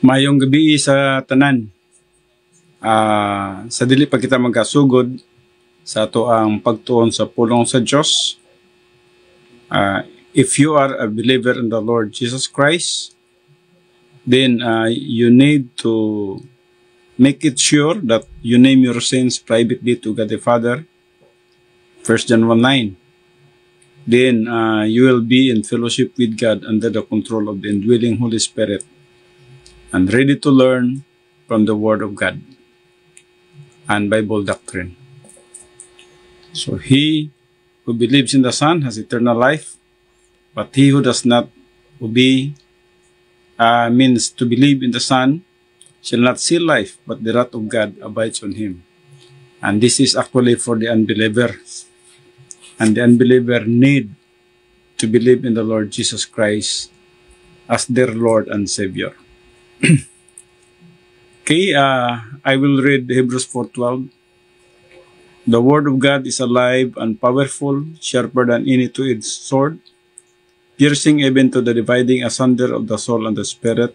Mayong gabi sa tanan. Sa dili pa kita magkasugod sa ato ang pagtuon sa pulong sa Dios. If you are a believer in the Lord Jesus Christ, then you need to make it sure that you name your sins privately to God the Father. 1 John 1:9. Then you will be in fellowship with God under the control of the indwelling Holy Spirit, and ready to learn from the Word of God and Bible doctrine. So he who believes in the Son has eternal life, but he who does not obey, means to believe in the Son, shall not see life, but the wrath of God abides on him. And this is actually for the unbeliever. And the unbeliever need to believe in the Lord Jesus Christ as their Lord and Savior. Okay, I will read Hebrews 4:12. The word of God is alive and powerful, sharper than any two-edged sword, piercing even to the dividing asunder of the soul and the spirit,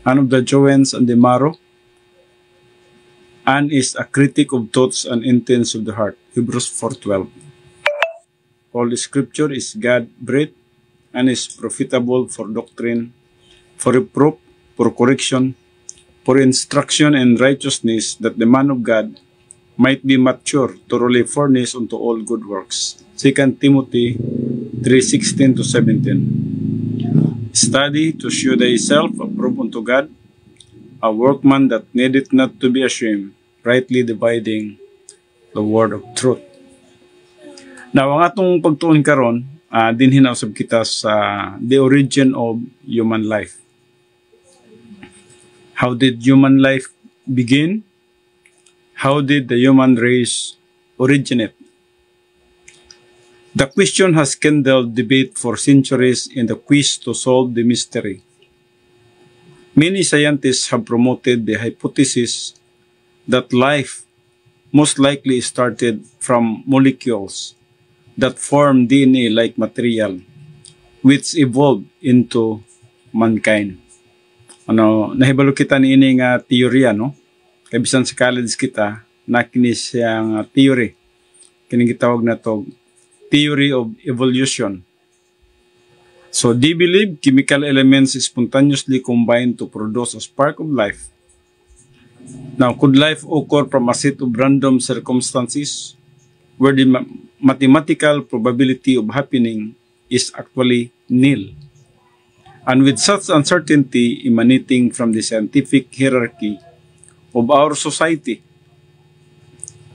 and of the joints and the marrow, and is a critic of thoughts and intents of the heart. Hebrews 4:12. All Scripture is God-breathed and is profitable for doctrine, for reproof, for correction, for instruction in righteousness, that the man of God might be mature, thoroughly furnished unto all good works. 2 Timothy 3:16-17. Study to show thyself approved unto God, a workman that needeth not to be ashamed, rightly dividing the word of truth. Now, ang atong pagtuon karon, dinhin na usab kita sa the origin of human life. How did human life begin? How did the human race originate? The question has kindled debate for centuries in the quest to solve the mystery. Many scientists have promoted the hypothesis that life most likely started from molecules that form DNA-like material, which evolved into mankind. Nahibalo kita ni ini nga teorya, no? Kaya bisan sa college kita, nakini siyang theory. Kining gitawag na to, theory of evolution. So, they believe chemical elements spontaneously combine to produce a spark of life. Now, could life occur from a set of random circumstances where the mathematical probability of happening is actually nil? And with such uncertainty emanating from the scientific hierarchy of our society,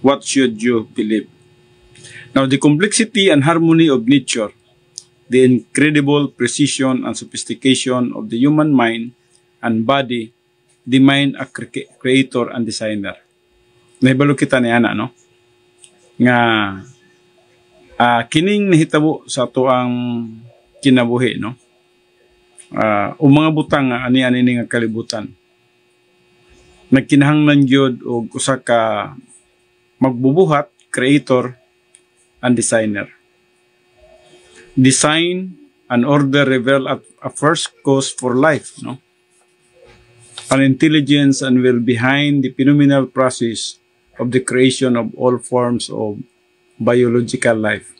what should you believe? Now, the complexity and harmony of nature, the incredible precision and sophistication of the human mind and body demand a creator and designer. Nahibalo kita ni ana, no? Nga kining nahitabo sa ato ang kinabuhi, no? O mga butang ani-ani nga kalibutan. Nagkinahanglan gyud og usa ka magbubuhat, creator and designer. Design and order reveal a first cause for life, no? An intelligence and will behind the phenomenal process of the creation of all forms of biological life.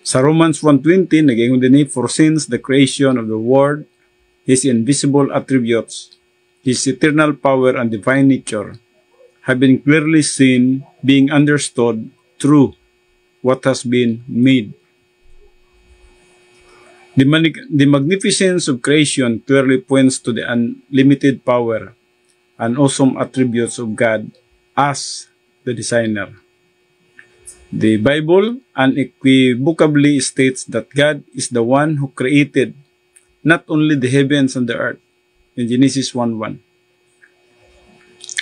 Sa Romans 1:20, nag-ingon din for since the creation of the world, his invisible attributes, his eternal power and divine nature, have been clearly seen, being understood through what has been made. The magnificence of creation clearly points to the unlimited power and awesome attributes of God as the designer. The Bible unequivocally states that God is the one who created not only the heavens and the earth in Genesis 1:1,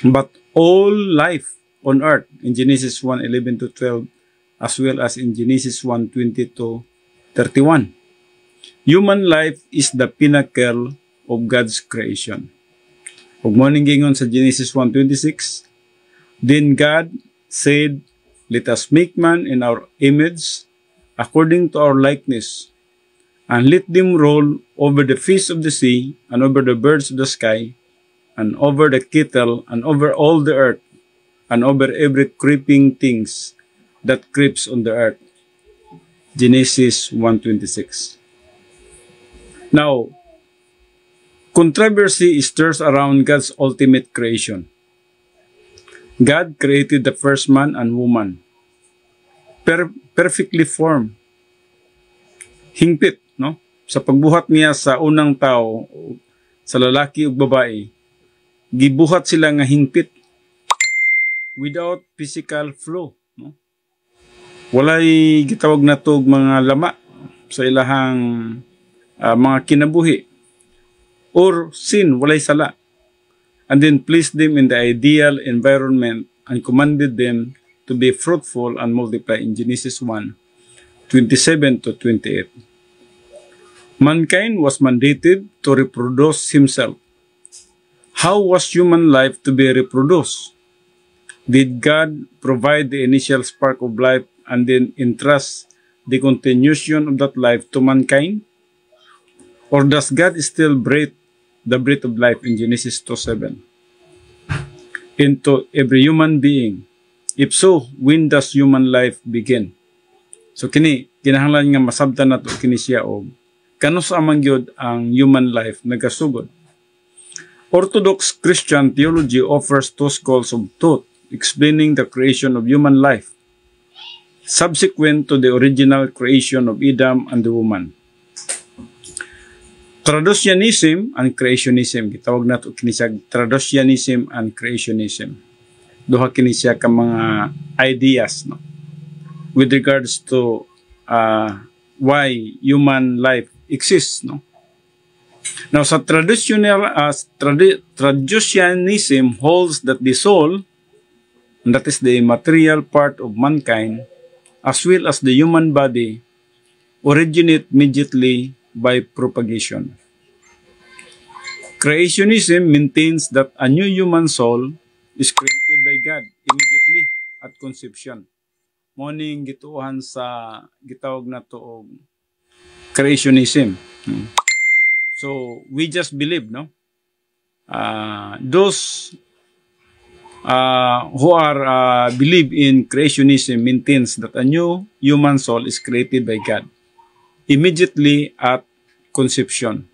but all life on earth in Genesis 1:11-12, as well as in Genesis 1:20-31. Human life is the pinnacle of God's creation. Ug mo ning gingon sa Genesis 1:26, then God said, let us make man in our image, according to our likeness, and let them roll over the face of the sea, and over the birds of the sky, and over the cattle, and over all the earth, and over every creeping things that creeps on the earth. Genesis 1:26. Now, controversy stirs around God's ultimate creation. God created the first man and woman, perfectly formed. Hingpit, no? Sa pagbuhat niya sa unang tao, sa lalaki ug babae, gibuhat sila nga hingpit without physical flaw, no? Walay gitawag na tog mga lama sa ilahang mga kinabuhi or sin, walay sala. And then placed them in the ideal environment and commanded them to be fruitful and multiply in Genesis 1:27-28. Mankind was mandated to reproduce himself. How was human life to be reproduced? Did God provide the initial spark of life and then entrust the continuation of that life to mankind? Or does God still breathe the breath of life in Genesis 2:7 into every human being? If so, when does human life begin? So kini kinahanglan nga masabtan nato kini siya og kanus amang gyud ang human life nagasugod. Orthodox Christian theology offers two schools of thought explaining the creation of human life subsequent to the original creation of Adam and the woman. Traducianism and creationism. Gitawag nato kini siya traducianism and creationism. Duha kini siya ka mga ideas, no, with regards to why human life exists, no. Now sa traducianism holds that the soul, and that is the material part of mankind, as well as the human body, originate immediately by propagation. Creationism maintains that a new human soul is created by God immediately at conception. Morning gituhan sa gitawag na to og creationism. So we just believe, no? Those who are believe in creationism maintains that a new human soul is created by God immediately at conception,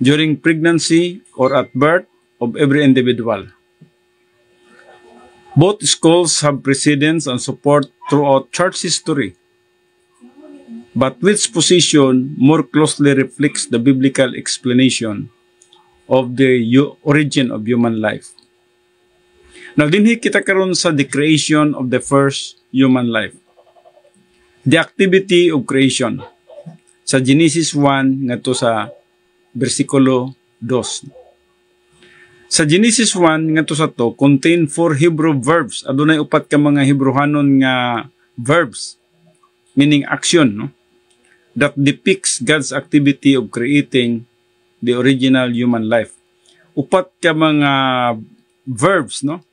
during pregnancy, or at birth of every individual. Both schools have precedence and support throughout church history, but which position more closely reflects the biblical explanation of the origin of human life? Now, dinhi kita karon sa the creation of the first human life. The activity of creation. Sa Genesis 1 ngadto sa bersikulo 2. Sa Genesis 1 ngadto sa to contain 4 Hebrew verbs. Adunay upat ka mga Hebrewanon nga verbs, meaning action, no, that depicts God's activity of creating the original human life. Upat ka mga verbs, no,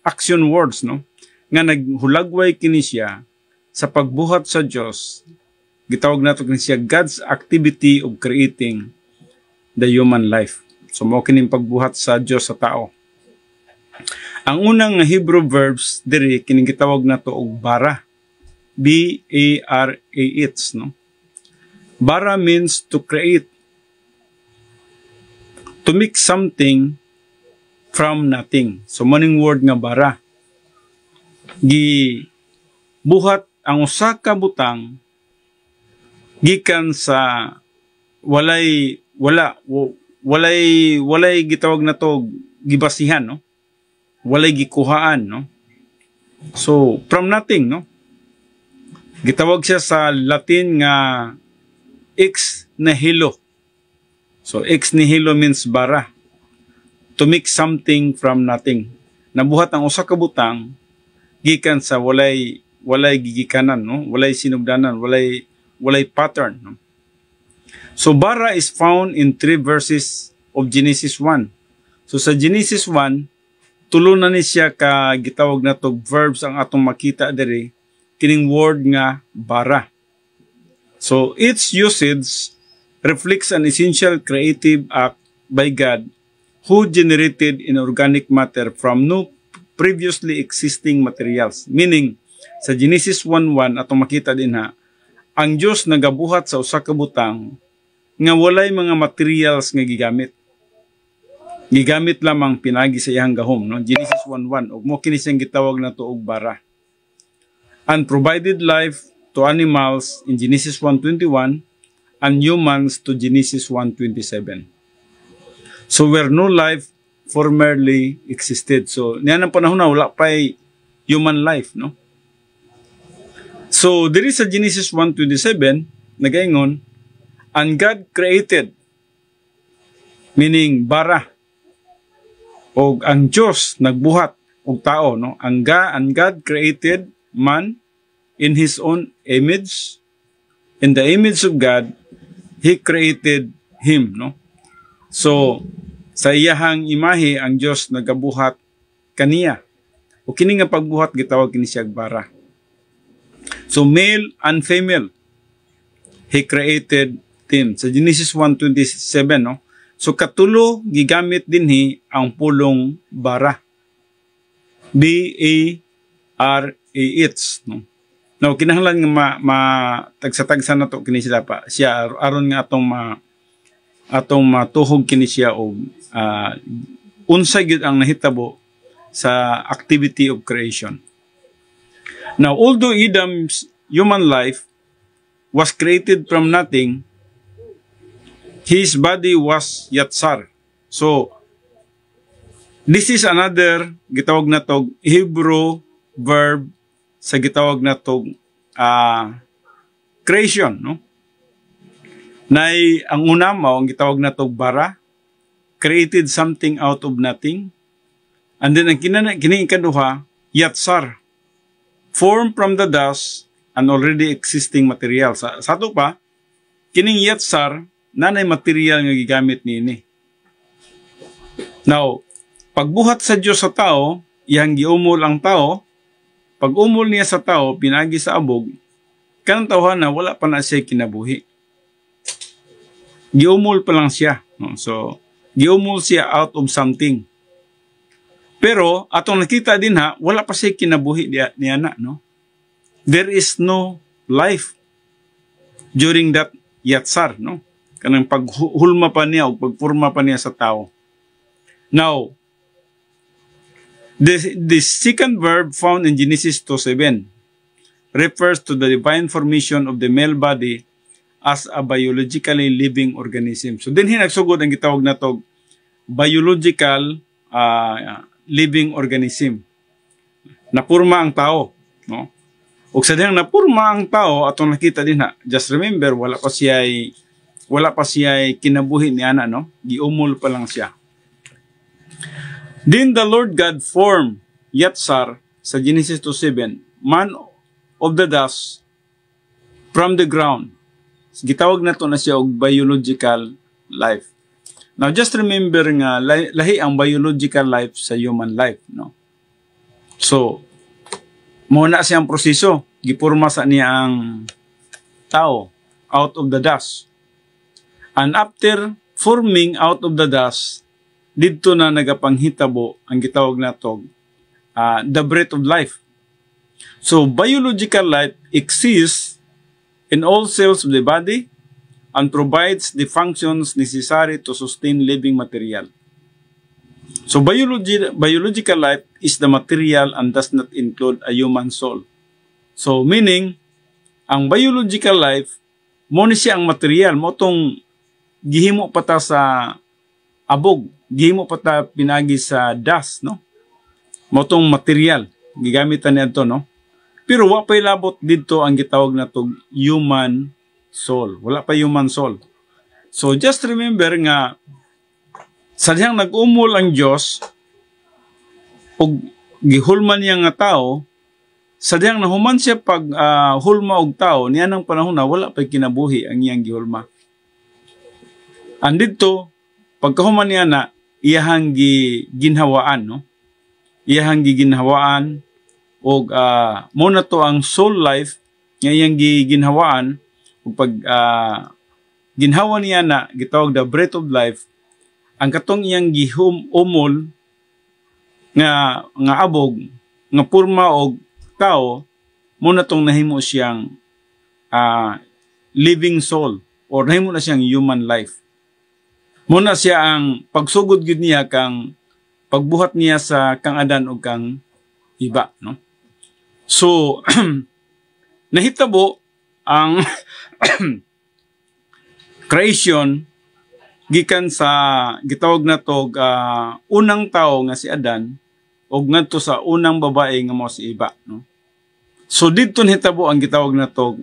action words, no, nga naghulagway kini siya sa pagbuhat sa Dios. Gitawag nato kini siya God's activity of creating the human life. So mao kining pagbuhat sa Dios sa tao. Ang unang Hebrew verbs diri kining gitawag nato og bara. B-A-R-A-H, no. Bara means to create, to make something from nothing. So maning word nga bara. Gibuhat ang usa ka butang gikan sa walay gitawag na to gibasihan, no, walay gikuhaan, no. So from nothing, no, gitawag siya sa Latin nga ex nihilo. So ex nihilo means bara, to make something from nothing. Nabuhat ang usa ka butang gikan sa walay gigikanan, no, walay sinugdanan, walay pattern, no? So bara is found in 3 verses of Genesis 1. So sa Genesis 1, tulo na ni siya ka gitawag na to verbs ang atong makita diri kining word nga bara. So its usage reflects an essential creative act by God who generated inorganic matter from no previously existing materials. Meaning, sa Genesis 1:1 atong makita din ha, ang Dios nagabuhat sa usa ka butang nga walay mga materials nga gigamit. Gigamit lamang pinagi sa iyang gahom, no? Genesis 1:1 ug mo kini siyang gitawag na tuog bara. And provided life to animals in Genesis 1:21 and humans to Genesis 1:27. So where no life formerly existed. So niyan ang panahon na wala pa human life, no? So there is a Genesis 1:27 nagaingon, and God created, meaning bara, o ang Diyos nagbuhat og tao, no? And God created man in His own image. In the image of God, He created him, no? So sa iyahang imahe ang Diyos nagabuhat kaniya. O kini nga pagbuhat gitawag kini siya bara. So male and female, He created them. Sa Genesis 1:27, no? So katulo gigamit dinhi ang pulong bara. B-A-R-A-H, no? Now kinahanglan nga tagsa-tagsa na to kini siya aron nga atong matuhog kini siya og unsay gyud ang nahitabo sa activity of creation. Now, although Adam's human life was created from nothing, his body was yatsar. So, this is another gitawag na tog Hebrew verb sa gitawag na tog creation, no? Ang una mao ang gitawag na tog bara, created something out of nothing. And then ang kini ikaduha, yatsar, formed from the dust and already existing material. Sa ato pa, kining yatsar, nanay material nga gigamit niini. Now, pagbuhat sa Dios sa tao, iyang giumol ang tao. Pag umol niya sa tao, pinagi sa abog, kanang tawhan na wala pa na siya kinabuhi. Giumol pa lang siya. No? So, giumol siya out of something. Pero, atong nakita din ha, wala pa siya kinabuhi niya na. No? There is no life during that yatsar. No? Kanang paghulma pa niya o pagpurma pa niya sa tao. Now, the second verb found in Genesis 2:7 refers to the divine formation of the male body as a biologically living organism. So din nagsugod ang gitawag na to biological living organism. Napurma ang tao, no? Ug sa dihang napurma ang tao atong nakita din ha. Just remember wala pa siya kinabuhi ni ana, no? Giumol pa lang siya. Then the Lord God formed Yatsar sa Genesis 2:7, man of the dust from the ground. Gitawag na to na siya og biological life. Now just remember nga lahi ang biological life sa human life, no? So mo na siyang proseso, gipurma sa niya ang tao out of the dust. And after forming out of the dust, dito na nagapanghitabo ang gitawag na to the breath of life. So biological life exists in all cells of the body and provides the functions necessary to sustain living material. So biological life is the material and does not include a human soul. So meaning, ang biological life, mo ni siya ang material, mo tong gihimo pa ta sa abog, gihimo pa ta pinagi sa dust, no? Mo tong material, gigamitan niya to, no? Pero wa pa'y labot dito ang gitawag na to human soul. Wala pa human soul. So just remember nga, sa diyang nag-umol ang Diyos, o gihulman niya nga tao, sa diyang nahuman siya pag hulma og tao, niya ng panahon na wala pa'y kinabuhi ang iyang gihulma. And dito, pagkahuman niya na, iyahang ginhawaan, no? Iyahang ginhawaan, o muna to ang soul life, nga iyang ginhawaan, ug pag ginhawa niya na gitawag the breath of life, ang katong iyang umol nga abog nga porma og tao mo na tong nahimo siyang living soul or nahimo na siyang human life. Mo na siya ang pagsugod gyud niya kang pagbuhat niya sa kang Adan ug kang iba, no? So nahitabo ang creation gikan sa gitawag na to unang tao nga si Adan ug ngadto sa unang babae nga mao si Eva, no? So didto nahitabo ang gitawag na to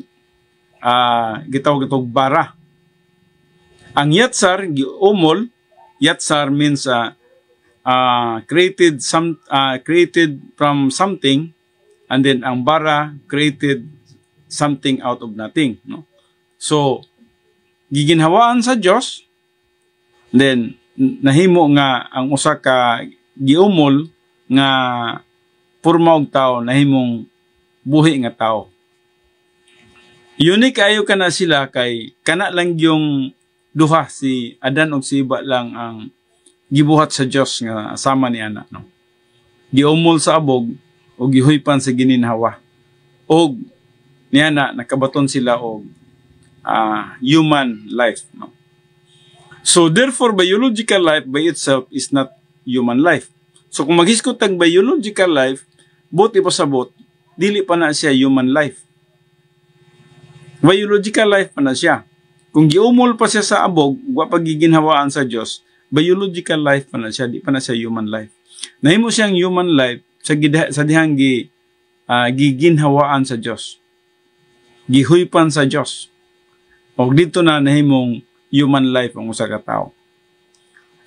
bara. Ang yatsar giumol, yatsar means created from something, and then ang bara created something out of nothing, no? So giginhawaan sa Dios, then nahimo nga ang usa ka giumol nga porma og tao nahimong buhi nga tao. Unique ayo kana sila kay kana lang yung duha, si Adan ug si Eva lang ang gibuhat sa Dios nga sama ni ana, no? Giumol sa abog ug gihuypan sa gininhawa. Og niana nakabaton sila og human life, no? So therefore biological life by itself is not human life. So kung maghiskot tag biological life, buti pa sabot dili pa na siya human life. Biological life pa na siya. Kung giumol pa siya sa abog, wa pa giginhawaan sa Dios, biological life pa na siya, di pa na siya human life. Nahimo siyang human life sa dihang giginhawaan sa Dios. Gihuypan sa Dios. O dito na nahimong human life ang usa ka tawo.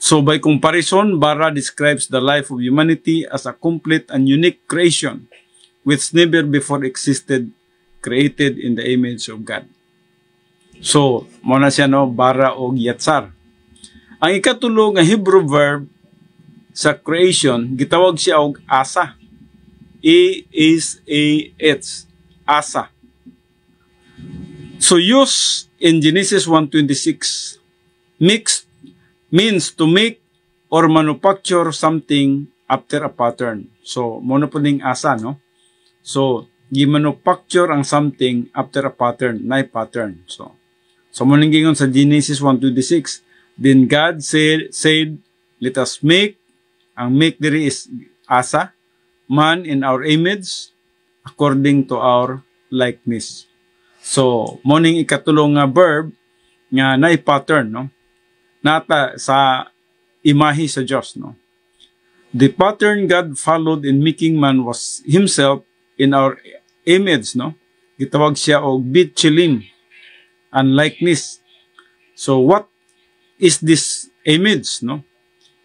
So by comparison, bara describes the life of humanity as a complete and unique creation which never before existed, created in the image of God. So, muna siya, no, bara o yatsar. Ang ikatulo nga Hebrew verb sa creation, gitawag siya og asa. A-S-A-H. Asa. So, use in Genesis 1:26, means to make or manufacture something after a pattern. So, muna po ning asa, no? So, gi-manufacture ang something after a pattern, na pattern. So muna gingon sa Genesis 1:26, then God said, let us make, ang make diri is asa, man in our image, according to our likeness. So, morning ikatulong nga verb nga na pattern, no? Nata sa imahe sa Diyos, no? The pattern God followed in making man was himself in our image, no? Gitawag siya og bitchilim and likeness. So, what is this image, no?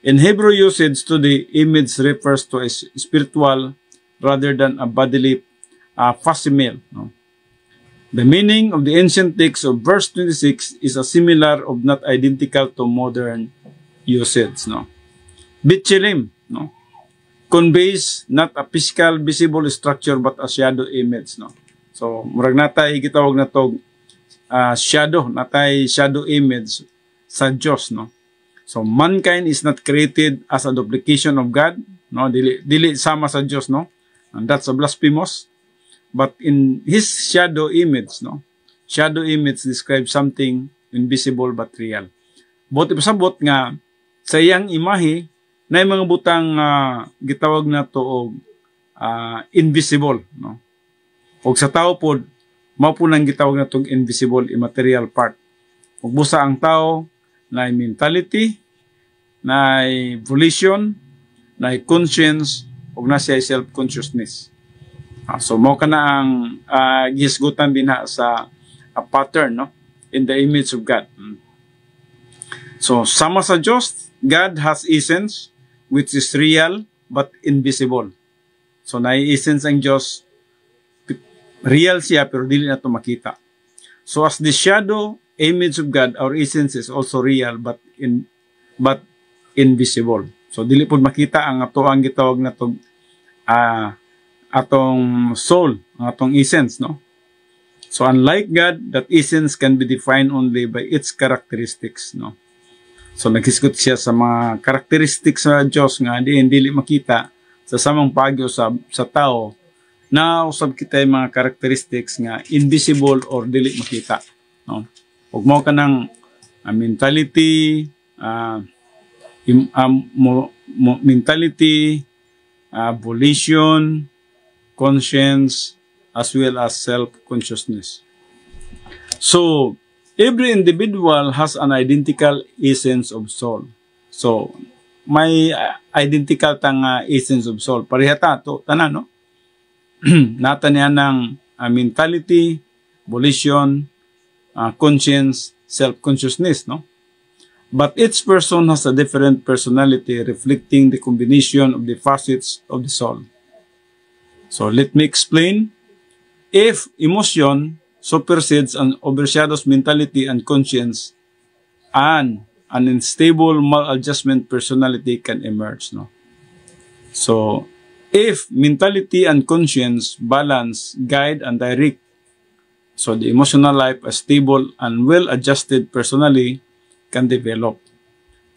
In Hebrew usage, to the image refers to a spiritual rather than a bodily facsimile, no? The meaning of the ancient text of verse 26 is a similar of not identical to modern usage, no? Bitchilim, no? Conveys not a physical visible structure but a shadow image, no? So murag natay gitawag na tog natay shadow image sa Dios, no? So mankind is not created as a duplication of God, no? Dili sama sa Dios, no? And that's a blasphemous. But in his shadow image, no? Shadow image describes something invisible but real. Buti pasabot nga sa iyang imahe na mga butang gitawag na to og invisible, no? Og sa tao pod mao po nang gitawag na tong invisible, immaterial part. Ug busa ang tao na mentality, na volition, na conscience, ug na siya self-consciousness. So mao kana ang gisgutan din sa pattern, no? In the image of God. So sama sa Diyos, God has essence which is real but invisible. So nai-essence ang Diyos, real siya pero dili na to makita. So as the shadow image of God, our essence is also real but invisible. So dili pud makita ang atoang gitawag na to atong soul, ang atong essence, no? So unlike God, that essence can be defined only by its characteristics, no? So naghisgot siya sa mga characteristics sa Dios nga dili makita sa samang pagyo sa tao, na usab kita yung mga characteristics nga invisible or dili makita, no? Ug mao kanang mentality, volition, conscience, as well as self-consciousness. So, every individual has an identical essence of soul. So, may identical tang essence of soul. Parihata to, tanan, no? Nata niya ng mentality, volition, conscience, self-consciousness, no? But each person has a different personality reflecting the combination of the facets of the soul. So, let me explain. If emotion supersedes and overshadows mentality and conscience, and an unstable maladjustment personality can emerge, no? So, if mentality and conscience balance, guide, and direct, so the emotional life, a stable and well-adjusted personality can develop.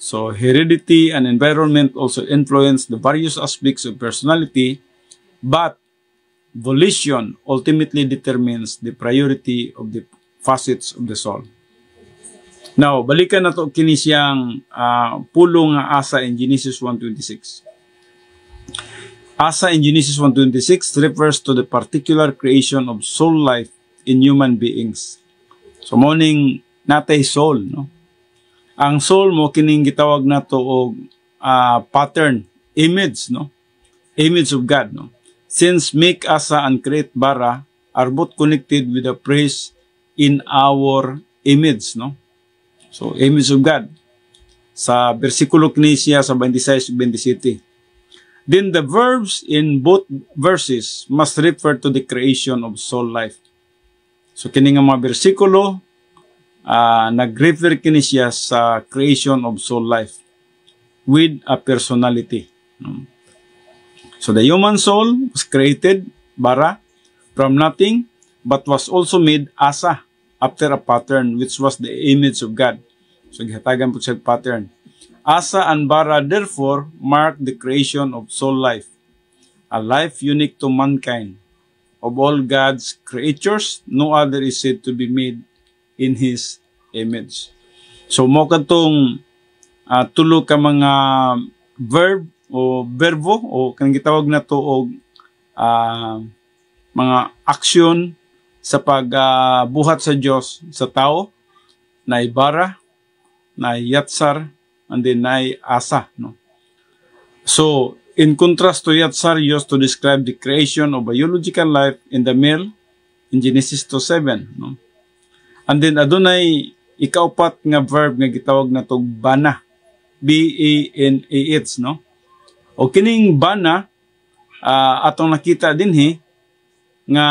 So, heredity and environment also influence the various aspects of personality, but volition ultimately determines the priority of the facets of the soul. Now, balikan na to kini siyang pulong nga asa in Genesis 1:26. Asa in Genesis 1:26 refers to the particular creation of soul life in human beings. So, morning natay soul, no? Ang soul mo kining gitawag nato og pattern, image, no? Image of God, no? Since make asa and create bara are both connected with the praise in our image, no? So, image of God. Sa versikulo kini siya sa 26-27. Then the verbs in both verses must refer to the creation of soul life. So, kini nga mga versikulo, nag-refer kini siya sa creation of soul life with a personality, no? So the human soul was created, bara, from nothing, but was also made asa, after a pattern, which was the image of God. So gihatagan po siya pattern. Asa and bara therefore mark the creation of soul life, a life unique to mankind. Of all God's creatures, no other is said to be made in His image. So mo katong tulo ka mga verb, o verbo, o kanang gitawag na to og mga aksyon sa pagbuhat sa Dios sa tao, na ibara, na yatsar, and then na asa, no? So, in contrast to yatsar used to describe the creation of biological life in the male in Genesis 2:7, no? And then adunay ikaupat nga verb nga gitawag na to bana, B-A-N-A-H, no? O kining bana, atong nakita dinhi nga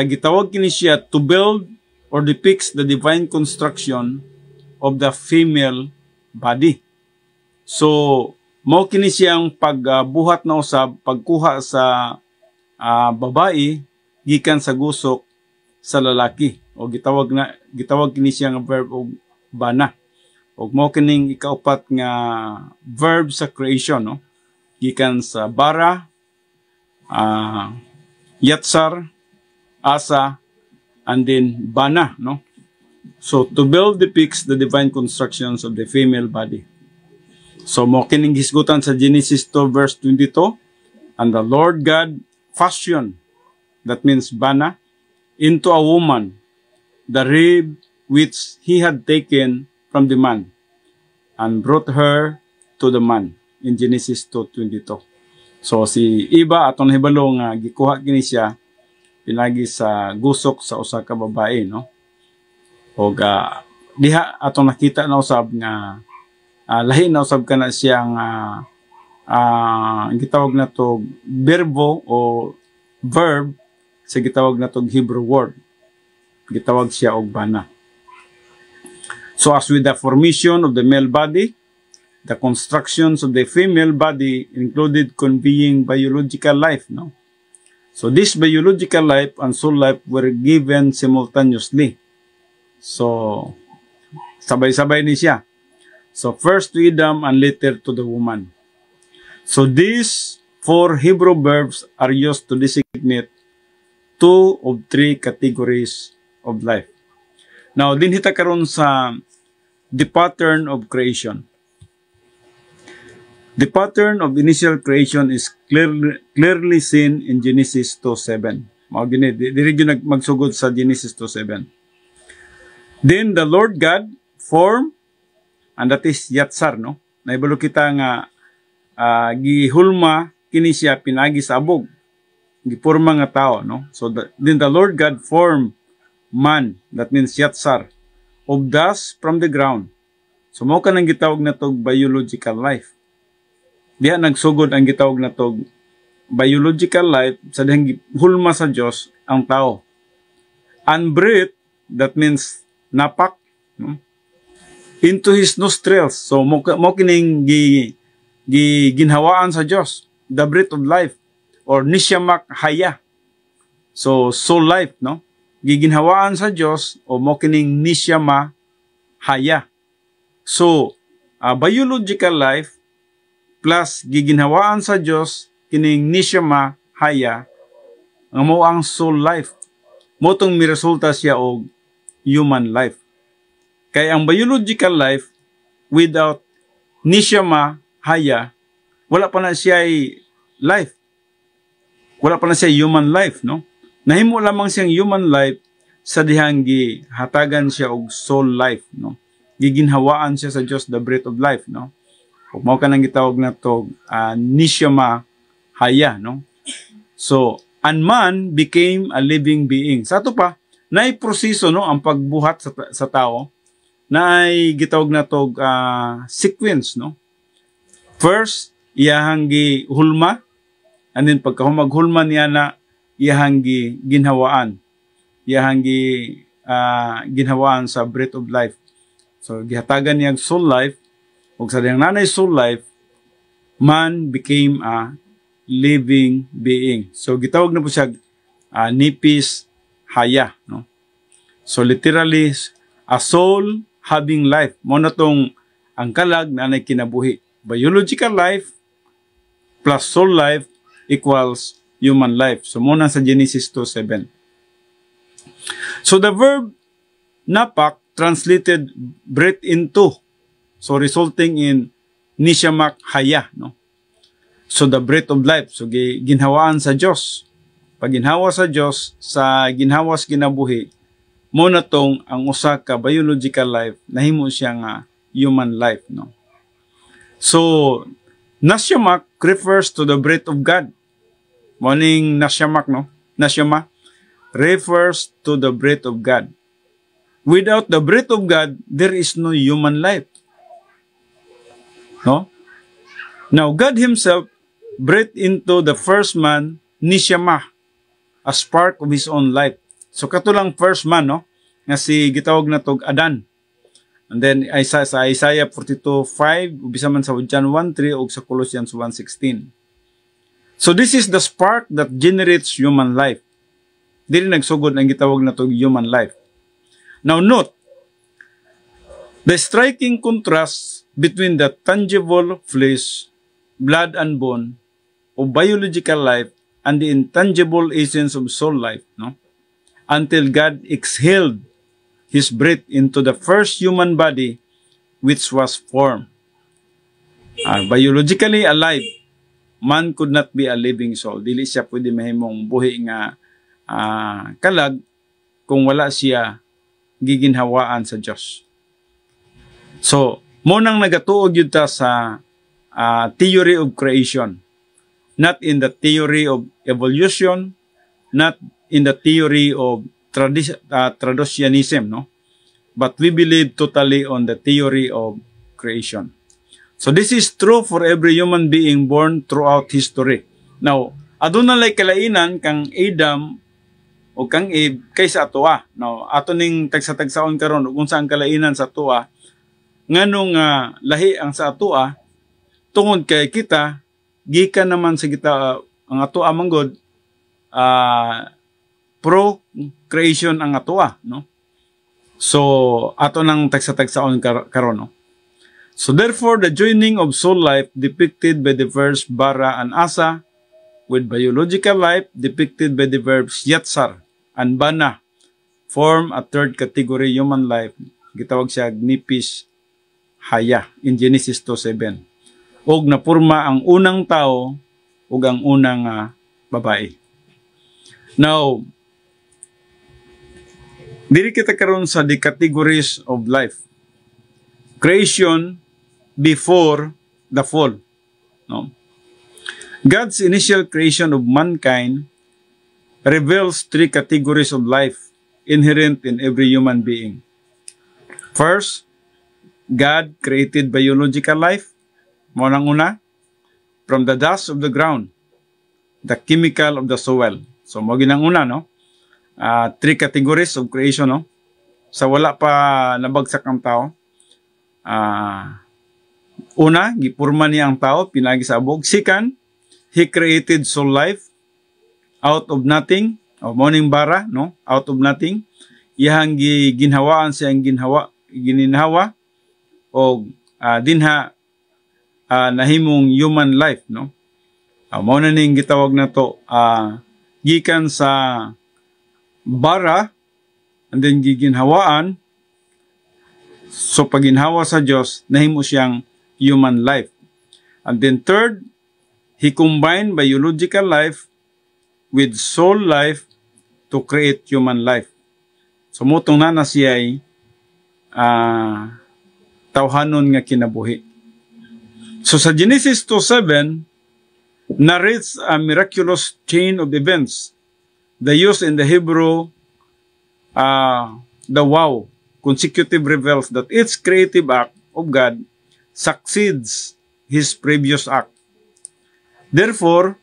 gitawag kini siya to build or depicts the divine construction of the female body. So, mao kini siyang pagbuhat na usab, pagkuha sa babae gikan sa gusok sa lalaki, o gitawag kini siyang verb og bana. Og mao kining ikaupat nga verb sa creation, no? Gikan sa bara, yatsar, asa, and then bana, no? So to build depicts the divine constructions of the female body. So mo kining hisgutan sa Genesis 2 verse 22, and the Lord God fashioned, that means bana, into a woman the rib which He had taken from the man, and brought her to the man, in Genesis 2:22. So si Iba atong hibalo nga gikuha kini siya pinagi sa gusok sa usa ka babae, no? Og diha atong nakita na usab nga lahi na usab kana siya nga gitawag na to verbo o verb sa gitawag na to Hebrew word. Gitawag siya og bana. So as with the formation of the male body, the constructions of the female body included conveying biological life, no? So this biological life and soul life were given simultaneously. So sabay-sabay ni siya. So first to Adam and later to the woman. So these 4 Hebrew verbs are used to designate 2 of 3 categories of life. Now, dinhita karon sa the pattern of creation. The pattern of initial creation is clearly seen in Genesis 2:7. Mao gini diri gyud magsugod sa Genesis 2:7. Then the Lord God formed, and that is yatsar, no? Naibalo kita nga gihulma kini siya pinagi sa abog. Giporma nga tao, no? So then the Lord God formed man, that means yatsar, of dust from the ground. So mao kanang gitawag na tog biological life. Diha nagsugod ang gitawag na tog biological life sa dihang hulma sa Dios ang tao. And breathe, that means napak, no? Into his nostrils. So mo kining ginhawaan sa Dios, the breath of life, or nisyamak haya. So soul life, no? Giginhawaan sa Dios o mo kining nisyama haya. So biological life plus giginhawaan sa Dios kining nisyama haya nga mao ang soul life. Mo tong miresulta siya og human life. Kay ang biological life without nisyama haya, wala pa na siya life. Wala pa na siya human life, no? Nahimo lamang siyang human life sa dihang gihatagan siya og soul life, no? Giginhawaan siya sa Dios the breath of life, no? Ug mao kanang gitawag na to nisyama haya, no? So, and man became a living being. Sa ato pa, naay proseso, no, ang pagbuhat sa tao, naay gitawag na to sequence, no? First, iyahang gihulma, and then pagkahumaghulma niya na iyahang ginhawaan. Iyahang ginhawaan sa breath of life. So, gihatagan niya soul life. Ug sa diyang nanay soul life, man became a living being. So, gitawag na po siya nipis haya, no? So, literally, a soul having life. Mo na tong ang kalag na nanay kinabuhi. Biological life plus soul life equals human life. So, muna sa Genesis 2:7. So, the verb napak translated breath into. So, resulting in nisyamak haya, no? So, the breath of life. So, ginhawaan sa Diyos. Pag ginhawa sa Diyos, sa ginhawas kinabuhi, muna tong ang usa ka biological life, nahimo siya nga human life, no? So, nasyamak refers to the breath of God. Morning nasyamak, no? Nasyama refers to the breath of God. Without the breath of God, there is no human life. No? Now, God Himself breathed into the first man, nisyama, a spark of His own life. So, katulang first man, no? Nga si gitawag na tog Adan. And then, sa Isaiah 42:5, ubisa man sa John 1:3, o sa Colossians 1:16. So, this is the spark that generates human life. Dili nagsugod ang gitawag na tog human life. Now, note, the striking contrast between the tangible flesh, blood and bone of biological life and the intangible essence of soul life, no? Until God exhaled His breath into the first human body which was formed. Biologically alive, man could not be a living soul. Dili siya pwede mahimong buhi nga kalag kung wala siya giginhawaan sa Diyos. So, munang nagatuog yun ta sa theory of creation. Not in the theory of evolution, not in the theory of traducianism, no? But we believe totally on the theory of creation. So this is true for every human being born throughout history. Now, aduna lay kalainan kang Adam o kang Eve kaysa atoa. Now, ato ning tagsa-tagsaon karon ug unsa ang kalainan sa atoa, nganong lahi ang sa atoa tungod kay kita gikan naman sa kita ang atoa manggod procreation ang atoa, no? So ato nang tagsa-tagsaon karon, no? So therefore the joining of soul life depicted by the verbs bara and asa with biological life depicted by the verbs yatsar and bana form a third category human life. Gitawag siya nipis haya in Genesis 2:7. Og napurma ang unang tao ug ang unang babae. Now, diri kita karon sa the categories of life. Creation before the fall, no? God's initial creation of mankind reveals three categories of life inherent in every human being. First, God created biological life. Mo nang una, from the dust of the ground, the chemical of the soil. So mo ginang una, no? Three categories of creation, no? Sa wala pa nabagsak ang tao. Una, gipurma niya ang tao, pinagi sa abog. Second, He created soul life out of nothing, o morning bara, no? Out of nothing. Iyang ginhawaan siyang gininhawa o dinha nahimong human life, no? Mao na ning gitawag na to gikan sa bara and then giginhawaan. So paginhawa sa Dios nahimo siyang human life. And then third, He combined biological life with soul life to create human life. So mutong na siya ay tawhanon nga kinabuhi. So sa Genesis 2:7 narrates a miraculous chain of events. The use in the Hebrew, the wow, consecutive reveals that each creative act of God succeeds His previous act. Therefore,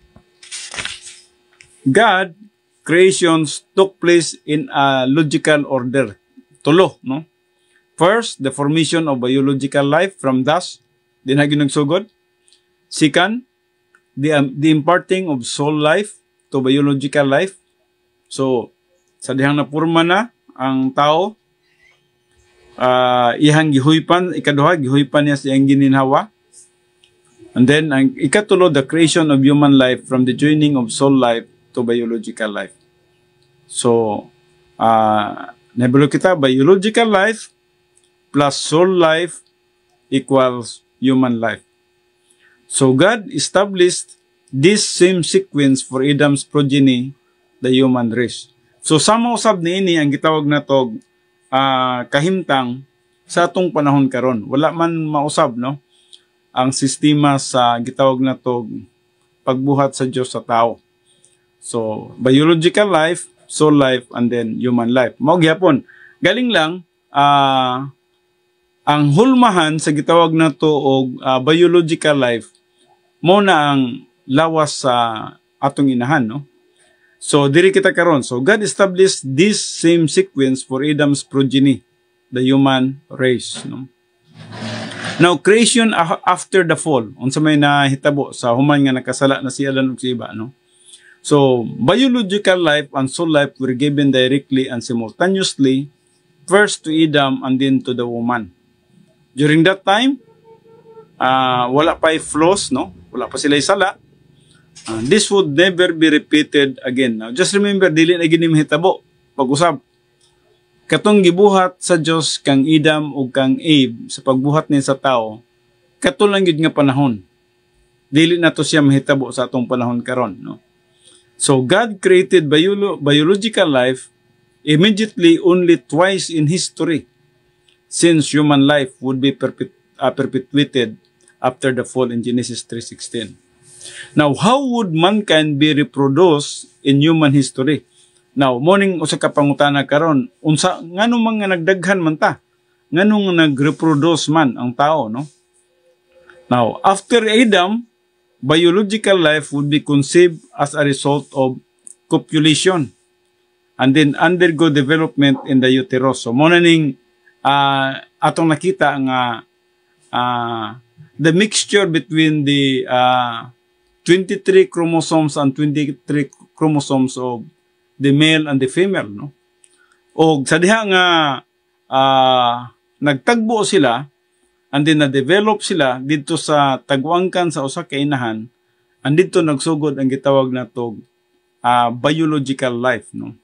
God creations took place in a logical order. Tulo, no? First, the formation of biological life from dust. Di na ginagsugod. Second, the imparting of soul life to biological life. So, sa dihang napurma na ang tao, ihang gihuypan, ikaduha, gihuypan niya siyang gininhawa. And then, ang ikatulo, the creation of human life from the joining of soul life to biological life. So, nabalo kita, biological life plus soul life equals human life. So, God established this same sequence for Adam's progeny, the human race. So, sama usab niini ang gitawag na to kahimtang sa atong panahon karon. Wala man mausab, no? Ang sistema sa gitawag na to pagbuhat sa Dios sa tao. So, biological life, soul life, and then human life. Mao gyapon. Galing lang, ang hulmahan sa gitawag na to og biological life, mo na ang lawas sa atong inahan, no? So, diri kita karon. So, God established this same sequence for Adam's progeny, the human race, no? Now, creation after the fall, unsa may nahitabo sa human nga nakasala na si Adan ug si Eva, no? So, biological life and soul life were given directly and simultaneously, first to Adam and then to the woman. During that time, wala pa flaws, no? Wala pa sila sala. This would never be repeated again. Now, just remember, dili na gini mahitabo pag-usab. Katong gibuhat sa Dios kang Adam ug kang Eve sa pagbuhat niya sa tao, kato lang gid nga panahon. Dili na to siya mahitabo sa atong panahon karon, no? So God created biological life immediately only twice in history, since human life would be perpetuated after the fall in Genesis 3:16. Now, how would mankind be reproduced in human history? Now, morning usa ka pangutana karon, unsa nganong mga nagdaghan man ta? Nganong nagreproduce man ang tao, no? Now, after Adam, biological life would be conceived as a result of copulation and then undergo development in the uterus. So, muna ning atong nakita nga the mixture between the 23 chromosomes and 23 chromosomes of the male and the female, no? O sa diha nga nagtagbo sila and then na-develop sila dito sa tagwangkan sa usa ka inahan, and dito nagsugod ang gitawag nato biological life, no?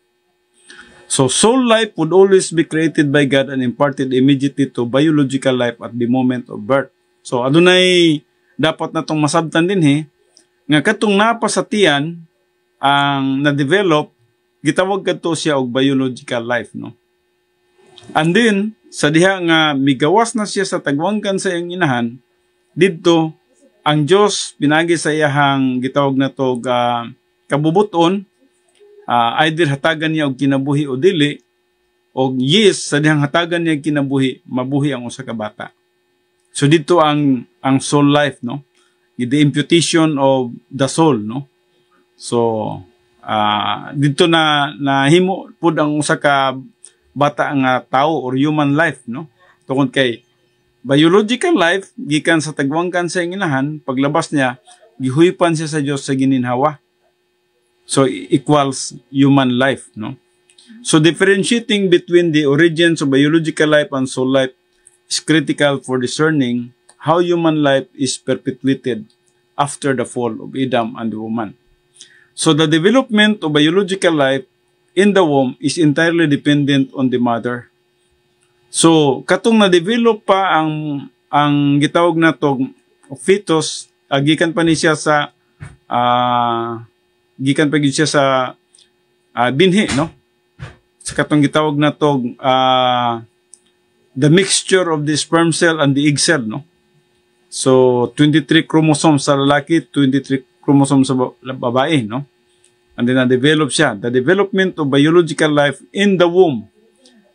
So soul life would always be created by God and imparted immediately to biological life at the moment of birth. So adunay dapat natong masabtan din nga katong napa sa tiyan ang na-develop, gitawag kadto siya og biological life, no? And then sa diha nga migawas na siya sa tagwangkan sa iyang inahan, didto ang Dios pinagi sa iyahang gitawag na to kabubuton, either hatagan niya og kinabuhi o dili, o yes sa dihang hatagan niya kinabuhi, mabuhi ang usa ka bata. So dito ang soul life, no? The imputation of the soul, no? So dito na himo pud ang usa ka bata nga tao or human life, no? Tungod kay biological life gikan sa tagwangkan sa inahan, paglabas niya gihuipan siya sa Dios sa gininhawa. So equals human life, no? So differentiating between the origins of biological life and soul life is critical for discerning how human life is perpetuated after the fall of Adam and the woman. So the development of biological life in the womb is entirely dependent on the mother. So katong na-develop pa ang gitawag nato fetus, gikan pa ni siya sa gikan pa gid siya sa binhi, no? Sa katong gitawag nato the mixture of the sperm cell and the egg cell, no? So 23 chromosomes sa lalaki, 23 chromosomes sa babae, no? And then na-develop siya. The development of biological life in the womb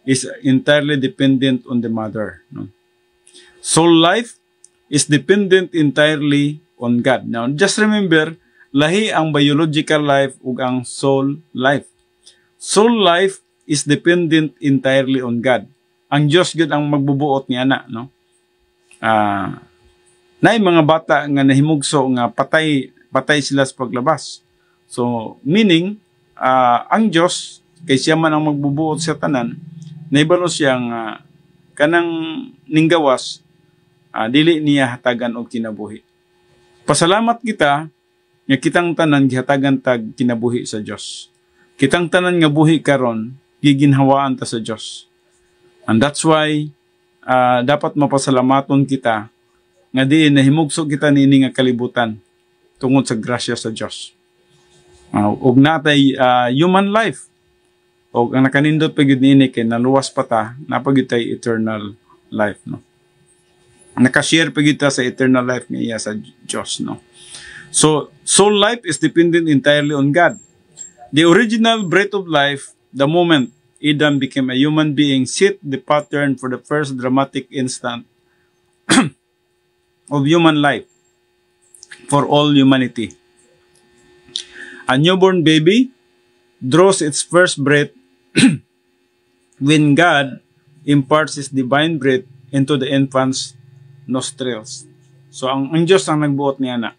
is entirely dependent on the mother, no? Soul life is dependent entirely on God. Now, just remember, lahi ang biological life ug ang soul life. Soul life is dependent entirely on God. Ang Diyos gud ang magbubuot niya na, no? Naay mga bata nga nahimugso nga patay sila sa paglabas. So meaning ang Diyos kay siya man ang magbubuot sa tanan, naibalo siyang kanang ninggawas dili niya hatagan og kinabuhi. Pasalamat kita nga kitang tanan gihatagan tag kinabuhi sa Dios. Kitang tanan nga buhi karon giginhawaan ta sa Dios. And that's why dapat mapasalamaton kita nga diin nahimugso kita niini nga kalibutan tungod sa grasya sa Dios. Og natay human life. Og ang nakanindot pa gyud niini kay naluwas pa ta, napagid tay eternal life, no? Nakashare pa gyud ta sa eternal life niya sa Dios, no? So soul life is dependent entirely on God. The original breath of life, the moment Adam became a human being, set the pattern for the first dramatic instant of human life for all humanity. A newborn baby draws its first breath when God imparts His divine breath into the infant's nostrils. So ang Diyos ang nagbuot niya na.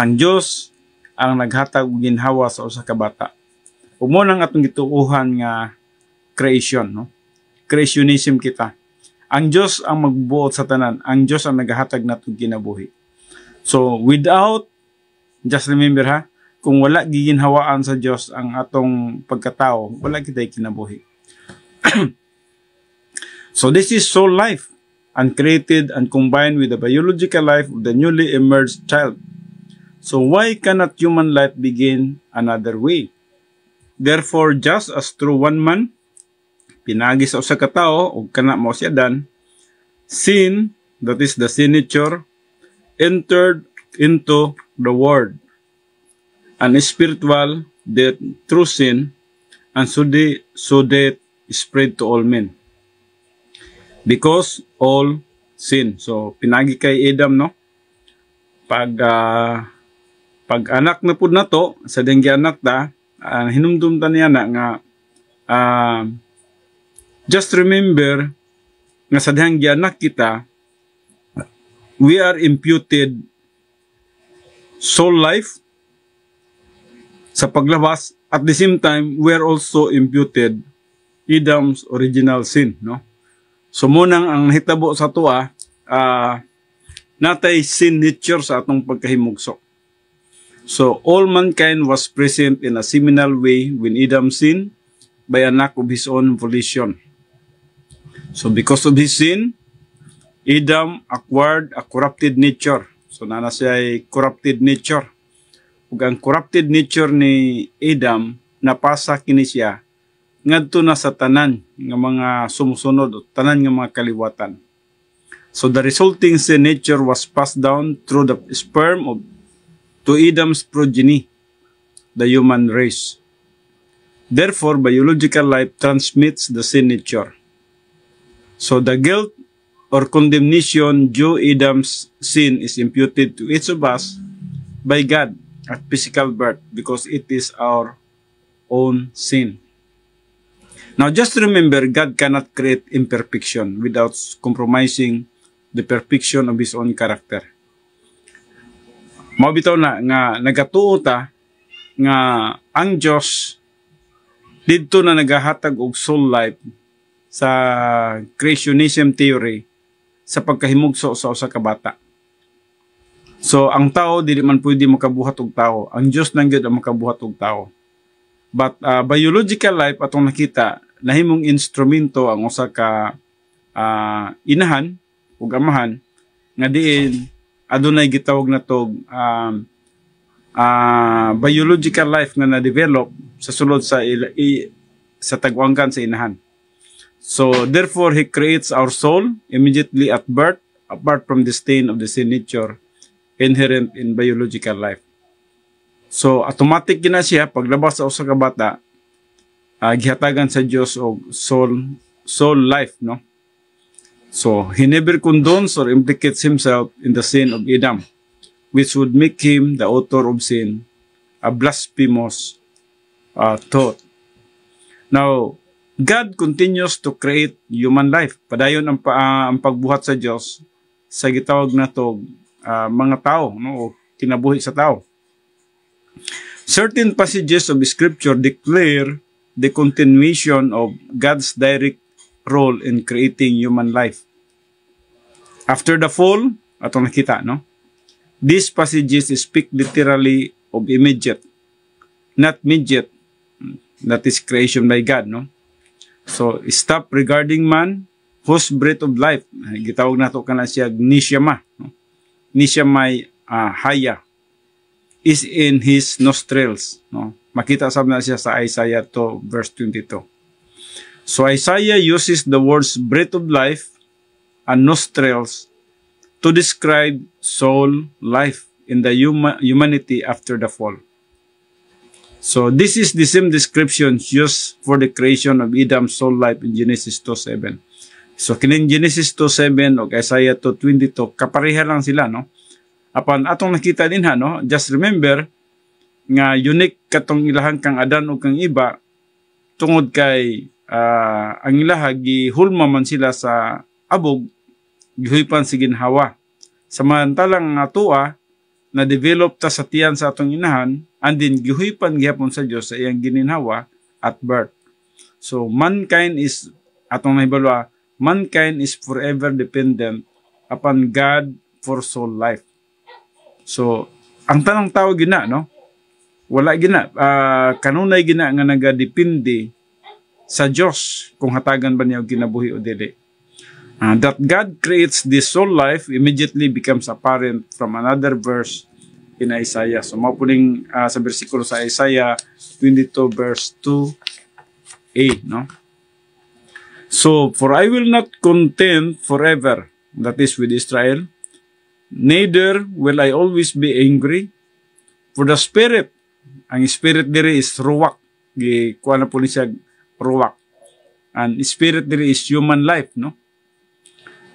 Ang Diyos ang naghatag og ginhawa sa usa ka bata. Ug mo nang atong gituuhan nga creation, no? Creationism kita. Ang Diyos ang magbuot sa tanan. Ang Diyos ang naghatag natong kinabuhi. So without, just remember ha, kung wala giginhawaan sa Diyos ang atong pagkatao, wala kitay kinabuhi. So this is soul life, uncreated and combined with the biological life of the newly emerged child. So why cannot human life begin another way? Therefore, just as through one man, pinagi sa usa ka tawo ug kana mao si Adan, sin, that is the sin nature, entered into the world, and spiritual death through sin, and so death spread to all men. Because all sin. So pinagi kay Adam, no? Pag anak na pud nato sa denggi anak ta, hinumdum ta niya na nga just remember nga sa dihang gianak kita, we are imputed soul life sa paglabas. At the same time, we are also imputed Adam's original sin, no? So munang ang hitabo sa tuwa, natay sin nature sa atong pagkahimugso. So all mankind was present in a seminal way when Adam sinned by an act of his own volition. So because of his sin, Adam acquired a corrupted nature. So nana siya ay corrupted nature. Ug ang corrupted nature ni Adam napasa kini siya ngadto na sa tanan nga mga sumusunod o tanan nga mga kaliwatan. So the resulting sin nature was passed down through the sperm to Adam's progeny, the human race. Therefore, biological life transmits the sin nature. So the guilt or condemnation due Adam's sin is imputed to each of us by God at physical birth because it is our own sin. Now, just remember, God cannot create imperfection without compromising the perfection of His own character. Mabitaw na nga nagatuo ta nga ang Diyos didto na nagahatag og soul life sa creationism theory sa pagkahimugso sa usa ka bata. So, ang tao dili man pwede makabuhat og tao. Ang Diyos lang gyud ang makabuhat og tao. But biological life atong nakita nahimong instrumento ang usa ka inahan ug amahan nga diin adunay gitawag na tog biological life nga na-develop sa sulod sa sa tagwanggan sa inahan. So therefore he creates our soul immediately at birth apart from the stain of the sin nature inherent in biological life. So automatic gina siya paglabas sa usa ka bata gihatagan sa Dios og soul life, no? So he never condones or implicates himself in the sin of Adam, which would make him the author of sin, a blasphemous thought. Now God continues to create human life. Padayon ang pagbuhat sa Dios sa gitawag nato mga tao, no, o kinabuhi sa tao. Certain passages of Scripture declare the continuation of God's direct role in creating human life. After the fall, atong nakita, no? These passages speak literally of immediate, not immediate, that is creation by God, no? So, stop regarding man whose breath of life, gitawag nato kana siya nishama, no? Nishamay haya is in his nostrils, no? Makita sab na siya sa Isaiah 2 verse 22. So Isaiah uses the words breath of life and nostrils to describe soul life in the humanity after the fall. So this is the same description used for the creation of Adam's soul life in Genesis 2:7. So kining Genesis 2:7 o Isaiah 2:22 kapareha lang sila, no? Apan atong nakita din ha, no? Just remember nga unique katong ilahang kang Adan o kang iba tungod kay ang ilaha gihulma man sila sa abog gihuipan si ginhawa. Samantalang nga tuwa na develop ta sa tiyan sa atong inahan and then gihuipan gihapon sa Dios sa iyang gininhawa at birth. So mankind is atong nahibalwa, mankind is forever dependent upon God for soul life. So ang tanang tao gina, no? Wala gina, kanunay gina nga nagadepende sa Diyos kung hatagan ba niya o kinabuhi o dili. That God creates this soul life immediately becomes apparent from another verse in Isaiah. So mapuning sa bersikulo sa Isaiah 22 verse 2a, no? So, for I will not contend forever, that is with Israel, neither will I always be angry, for the spirit, ang spirit diri is ruwak, kuha na po ni siya ruwak, and spirit diri is human life, no?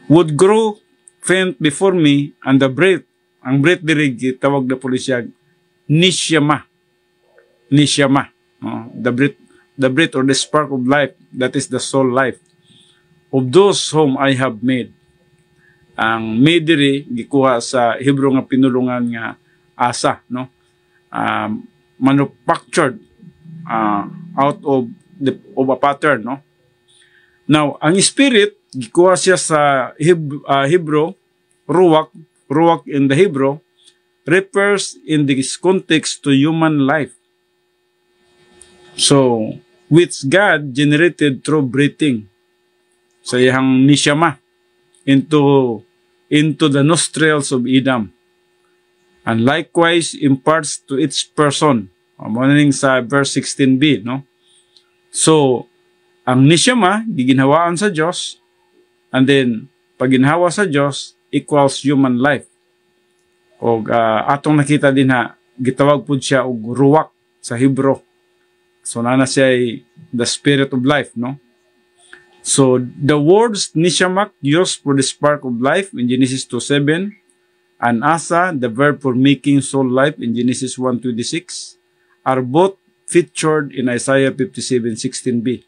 Would grow faint before me, and the breath, ang breath diri tawag na po ni siya nishama, no? The breath or the spark of life, that is the soul life of those whom I have made. Ang made diri gikuha sa Hebrew nga pinulungan nga asa, no? manufactured out of a pattern, no? Now, ang spirit, gikuha siya sa Hebrew, ruach in the Hebrew, refers in this context to human life. So, which God generated through breathing sa iyang nishama into the nostrils of Adam. And likewise imparts to each person. Mananing sa verse 16b, no? So, ang nishama, giginhawaan sa Diyos, and then, pag ginhawa sa Diyos, equals human life. O atong nakita din gitawag po siya og ruach sa Hebrew. So, nana siya ay the spirit of life, no? So, the words nishamak used for the spark of life in Genesis 2:7, and asa, the verb for making soul life in Genesis 1:26, are both featured in Isaiah 57:16b.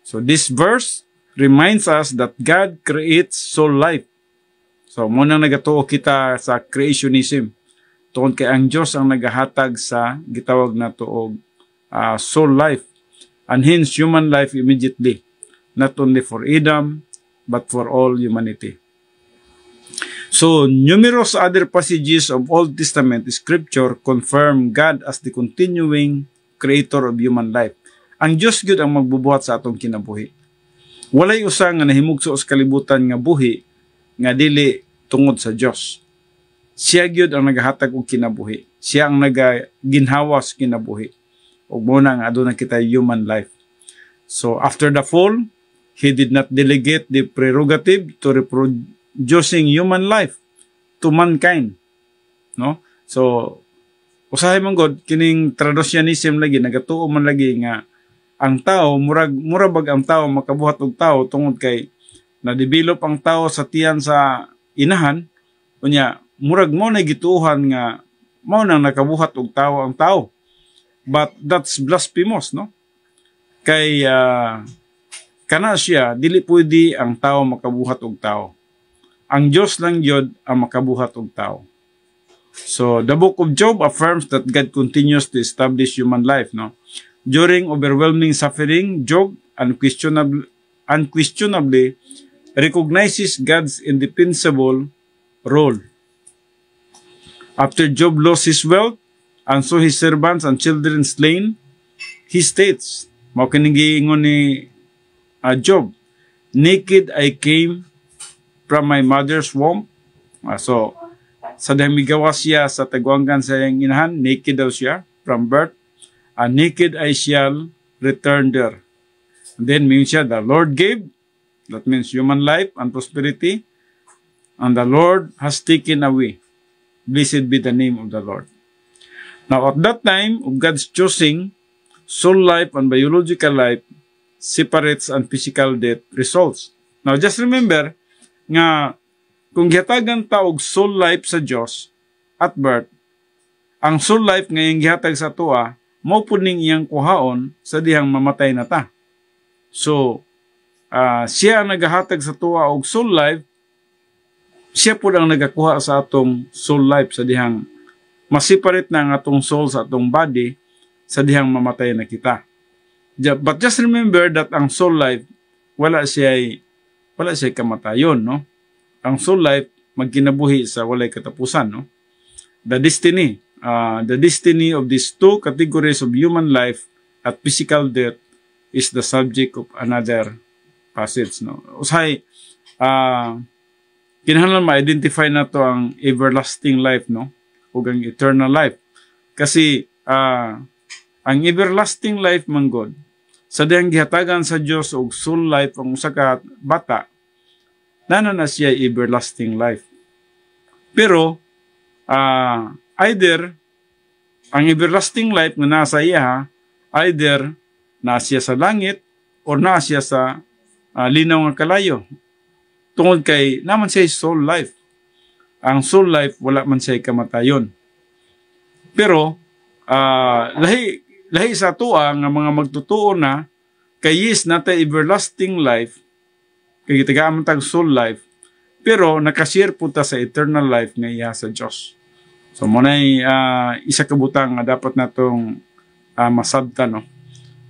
So, this verse reminds us that God creates soul life. So, munang nagatuo kita sa creationism. Tungod kay ang Diyos ang nagahatag sa gitawag na tuog soul life. And hence, human life immediately. Not only for Adam, but for all humanity. So, numerous other passages of Old Testament scripture confirm God as the continuing creator of human life. Ang Diyos gyud ang magbubuhat sa atong kinabuhi. Walay usa nga nahimugso sa kalibutan nga buhi nga dili tungod sa Diyos. Siya gyud ang nagahatag og kinabuhi. Siya ang nagaginhawa sa kinabuhi. Ug mo na nga aduna kita human life. So after the fall, He did not delegate the prerogative to reproducing human life to mankind. No? So usahay man god kining traductionism lagi nagatuo man lagi nga ang tao, murabag ang tao makabuhat og tao tungod kay na-develop ang tao sa tiyan sa inahan, unya murag mo na gituuhan nga mao nang nakabuhat og tao ang tao. But that's blasphemous, no? Kay kana siya dili pwede ang tao makabuhat og tao. Ang Dios lang gyud ang makabuhat og tao. So the book of Job affirms that God continues to establish human life, no? During overwhelming suffering, Job unquestionably recognizes God's indispensable role. After Job lost his wealth and saw his servants and children slain, he states, mao kining giingon ni Job, naked I came from my mother's womb. So, sa damigawa siya sa tagwangan sa iyang inahan, naked daw siya from birth. And naked I shall return there. And then means siya, the Lord gave, that means human life and prosperity, and the Lord has taken away. Blessed be the name of the Lord. Now at that time of God's choosing, soul life and biological life separates and physical death results. Now just remember nga kung gihatagan ta og soul life sa Dios at birth, ang soul life nga iyang gihatag sa tuwa mao pud ning iyang kuhaon sa dihang mamatay na ta. So, siya ang nagahatag sa tuwa og soul life, siya pud ang nagakuha sa atong soul life sa dihang masiparate na ang atong soul sa atong body sa dihang mamatay na kita. But just remember that ang soul life, wala siya kamatayon, no? Ang soul life, magkinabuhi sa walay katapusan, no? The destiny of these two categories of human life at physical death is the subject of another passage, no? Usahay, kinahanglan ma-identify na to ang everlasting life, no? O ang eternal life. Kasi, ang everlasting life man God, sa dihang gihatagan sa Dios og soul life ang usa ka bata, nana na siya everlasting life. Pero, either ang everlasting life na nasa iya, either nasa sa langit or nasa sa linaw nga kalayo. Tungod kay naman siya soul life. Ang soul life wala man siya kamatayon. Pero lahi sa tuwa nga mga magtutuo na kay yes natay everlasting life kay gitagaan tag soul life pero nakashare po ta sa eternal life nga iya sa Dios. So munay isa ka butang nga dapat natong masabtan, no?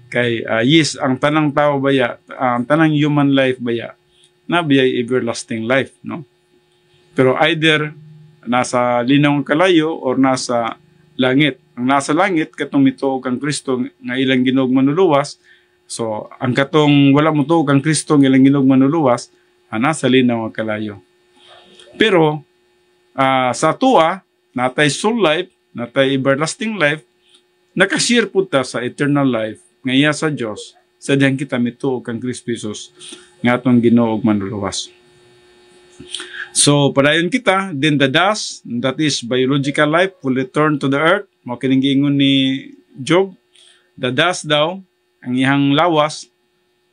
Kay yes, ang tanang tao baya, ang tanang human life baya na biyay everlasting life, no? Pero either nasa linaw kalayo or nasa langit. Ang nasa langit katong mituog ang Kristo nga ilang ginog manuluwas. So ang katong wala mo tuog ang Kristo nga ilang ginog manuluwas, nasa linaw kalayo. Pero sa tuwa natay soul life, natay everlasting life, nakashare po ta sa eternal life nga iya sa Dios sa diyang kita mituog kang Kristo Jesus nga atong Ginoo ug manluluwas. So padayon kita, then the dust, that is biological life, will return to the earth. Mao kining giingon ni Job, the dust daw, ang iyang lawas,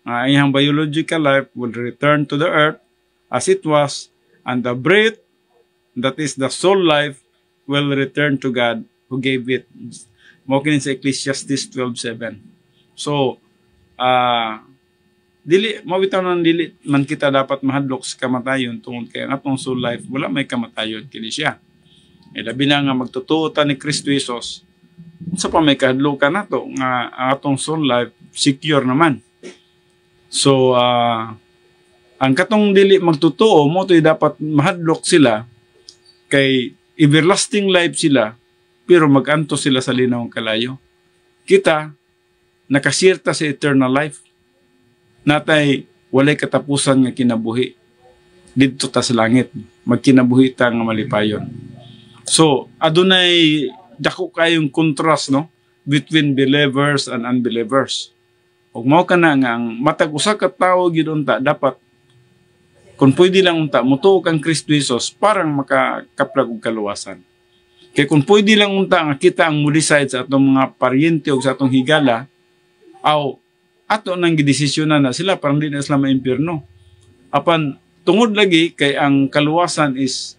ang iyang biological life will return to the earth as it was, and the breath, that is the soul life, will return to God who gave it. Mao kining sa Ecclesiastes 12:7. So, dili mabitaw nang dili man kita dapat mahadlok sa kamatayon tungod kay ang atong soul life wala may kamatayon kini siya. Labi na nga magtotoo ta ni Kristo Jesus. Unsa pa may kahadlokan nato nga ang atong soul life secure naman. So, ang katong dili magtotoo mo to'y dapat mahadlok sila kay everlasting life sila pero maganto sila sa linawang kalayo. Kita nakasirta sa eternal life. Natay walay katapusan nga kinabuhi. Dito ta sa langit, magkinabuhi ta nga malipayon. So, adunay dako kayong contrast, no, between believers and unbelievers. Ug mao kana nga ang matag usa ka tawo gyud unta dapat kung pwede lang unta mutuo kang Kristo Jesus parang makakaplag og kaluwasan. Kay kung pwede lang unta nga kita ang mudecide sa atong mga paryente o sa atong higala, aw ato nang gidesisyonan na sila parang di na sila maimpyerno. Apan tungod lagi kay ang kaluwasan is